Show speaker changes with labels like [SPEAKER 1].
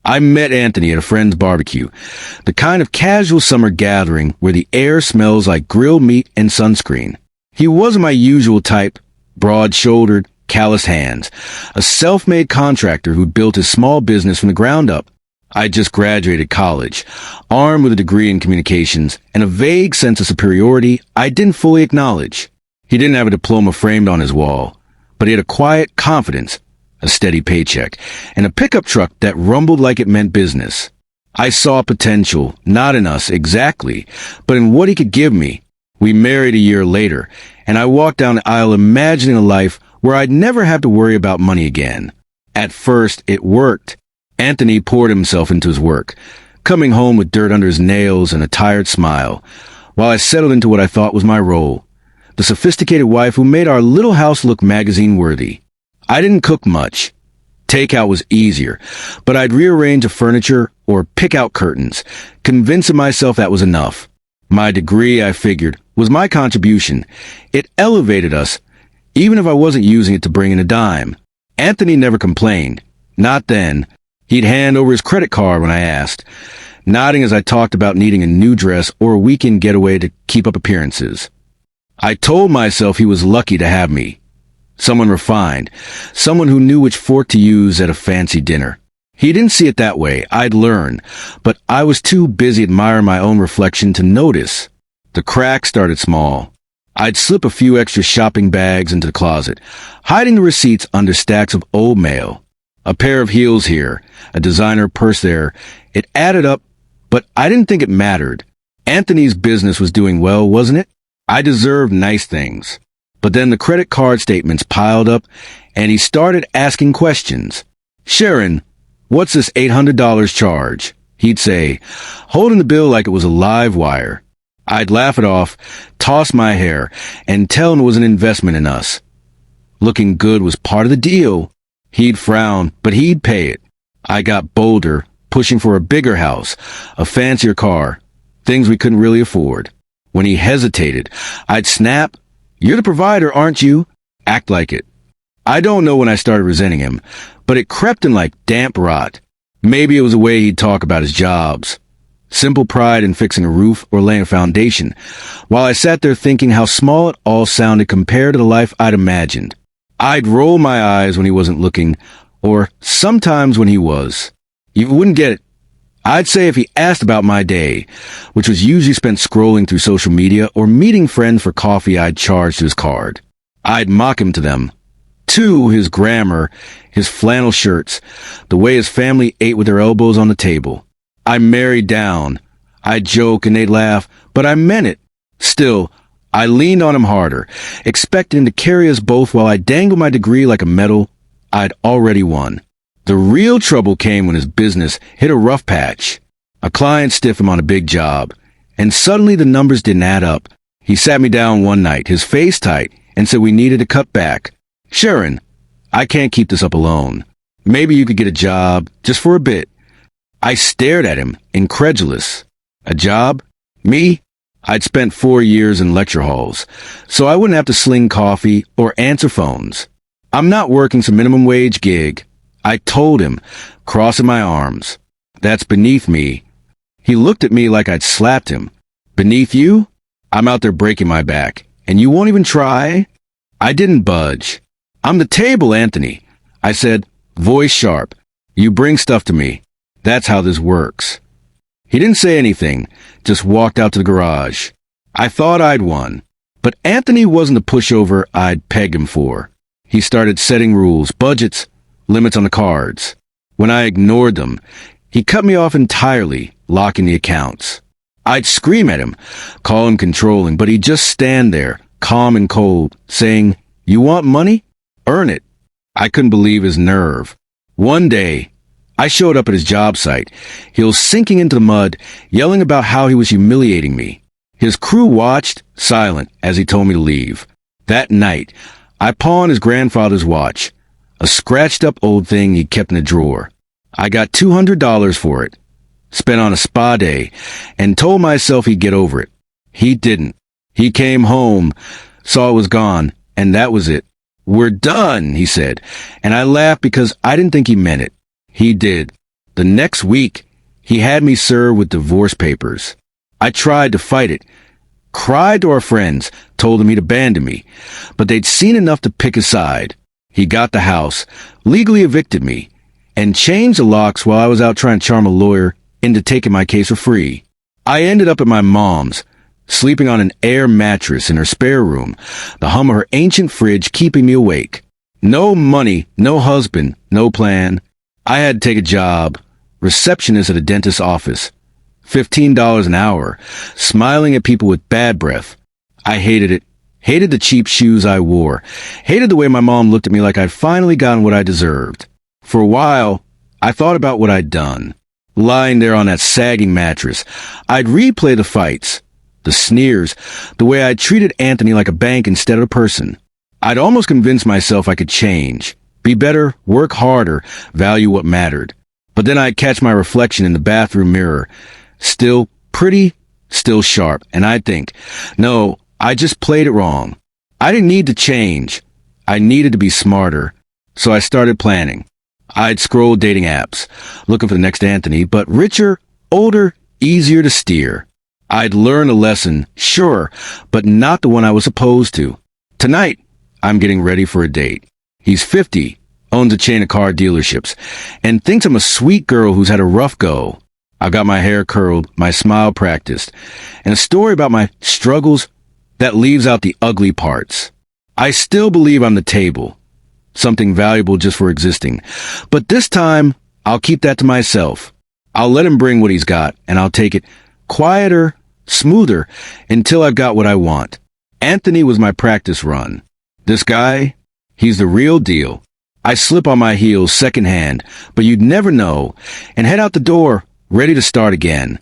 [SPEAKER 1] I met Anthony at a friend's barbecue, the kind of casual summer gathering where the air smells like grilled meat and sunscreen. He wasn't my usual type, broad-shouldered, calloused hands, a self-made contractor who built his small business from the ground up. I just graduated college, armed with a degree in communications and a vague sense of superiority I didn't fully acknowledge. He didn't have a diploma framed on his wall, but he had a quiet confidence, a steady paycheck, and a pickup truck that rumbled like it meant business. I saw potential, not in us exactly, but in what he could give me. We married a year later, and I walked down the aisle imagining a life where I'd never have to worry about money again. At first, it worked. Anthony poured himself into his work, coming home with dirt under his nails and a tired smile, while I settled into what I thought was my role, the sophisticated wife who made our little house look magazine-worthy. I didn't cook much. Takeout was easier, but I'd rearrange the furniture or pick out curtains, convincing myself that was enough. My degree, I figured, was my contribution. It elevated us, even if I wasn't using it to bring in a dime. Anthony never complained. Not then. He'd hand over his credit card when I asked, nodding as I talked about needing a new dress or a weekend getaway to keep up appearances. I told myself he was lucky to have me. Someone refined, someone who knew which fork to use at a fancy dinner. He didn't see it that way, I'd learn, but I was too busy admiring my own reflection to notice. The cracks started small. I'd slip a few extra shopping bags into the closet, hiding the receipts under stacks of old mail. A pair of heels here, a designer purse there. It added up, but I didn't think it mattered. Anthony's business was doing well, wasn't it? I deserved nice things. But then the credit card statements piled up, and he started asking questions. "Sharon, what's this $800 charge?" He'd say, holding the bill like it was a live wire. I'd laugh it off, toss my hair, and tell him it was an investment in us. Looking good was part of the deal. He'd frown, but he'd pay it. I got bolder, pushing for a bigger house, a fancier car, things we couldn't really afford. When he hesitated, I'd snap, "You're the provider, aren't you?" Act like it. I don't know when I started resenting him, but it crept in like damp rot. Maybe it was the way he'd talk about his jobs. Simple pride in fixing a roof or laying a foundation, while I sat there thinking how small it all sounded compared to the life I'd imagined. I'd roll my eyes when he wasn't looking, or sometimes when he was. You wouldn't get it. I'd say if he asked about my day, which was usually spent scrolling through social media or meeting friends for coffee I'd charged to his card. I'd mock him to them. To his grammar, his flannel shirts, the way his family ate with their elbows on the table. I married down. I'd joke and they'd laugh, but I meant it. Still, I leaned on him harder, expecting him to carry us both while I dangled my degree like a medal I'd already won. The real trouble came when his business hit a rough patch. A client stiffed him on a big job, and suddenly the numbers didn't add up. He sat me down one night, his face tight, and said we needed to cut back. "Sharon, I can't keep this up alone. Maybe you could get a job, just for a bit." I stared at him, incredulous. A job? Me? I'd spent 4 years in lecture halls, so I wouldn't have to sling coffee or answer phones. "I'm not working some minimum wage gig," I told him, crossing my arms. "That's beneath me." He looked at me like I'd slapped him. "Beneath you? I'm out there breaking my back, and you won't even try?" I didn't budge. "I'm the table, Anthony," I said, voice sharp. "You bring stuff to me. That's how this works." He didn't say anything, just walked out to the garage. I thought I'd won. But Anthony wasn't the pushover I'd pegged him for. He started setting rules, budgets, limits on the cards. When I ignored them, he cut me off entirely, locking the accounts. I'd scream at him, call him controlling, but he'd just stand there, calm and cold, saying, "You want money? Earn it." I couldn't believe his nerve. One day, I showed up at his job site, heels sinking into the mud, yelling about how he was humiliating me. His crew watched, silent, as he told me to leave. That night, I pawned his grandfather's watch, a scratched-up old thing he kept in a drawer. I got $200 for it, spent on a spa day, and told myself he'd get over it. He didn't. He came home, saw it was gone, and that was it. "We're done," he said, and I laughed because I didn't think he meant it. He did. The next week, he had me served with divorce papers. I tried to fight it, cried to our friends, told them he'd abandoned me, but they'd seen enough to pick a side. He got the house, legally evicted me, and changed the locks while I was out trying to charm a lawyer into taking my case for free. I ended up at my mom's, sleeping on an air mattress in her spare room, the hum of her ancient fridge keeping me awake. No money, no husband, no plan. I had to take a job, receptionist at a dentist's office, $15 an hour, smiling at people with bad breath. I hated it, hated the cheap shoes I wore, hated the way my mom looked at me like I'd finally gotten what I deserved. For a while, I thought about what I'd done. Lying there on that sagging mattress, I'd replay the fights, the sneers, the way I'd treated Anthony like a bank instead of a person. I'd almost convinced myself I could change, be better, work harder, value what mattered. But then I'd catch my reflection in the bathroom mirror, still pretty, still sharp, and I'd think, no, I just played it wrong. I didn't need to change. I needed to be smarter. So I started planning. I'd scroll dating apps, looking for the next Anthony, but richer, older, easier to steer. I'd learn a lesson, sure, but not the one I was supposed to. Tonight, I'm getting ready for a date. He's 50, owns a chain of car dealerships, and thinks I'm a sweet girl who's had a rough go. I've got my hair curled, my smile practiced, and a story about my struggles that leaves out the ugly parts. I still believe I'm the table, something valuable just for existing. But this time, I'll keep that to myself. I'll let him bring what he's got, and I'll take it quieter, smoother, until I've got what I want. Anthony was my practice run. This guy, he's the real deal. I slip on my heels secondhand, but you'd never know, and head out the door, ready to start again.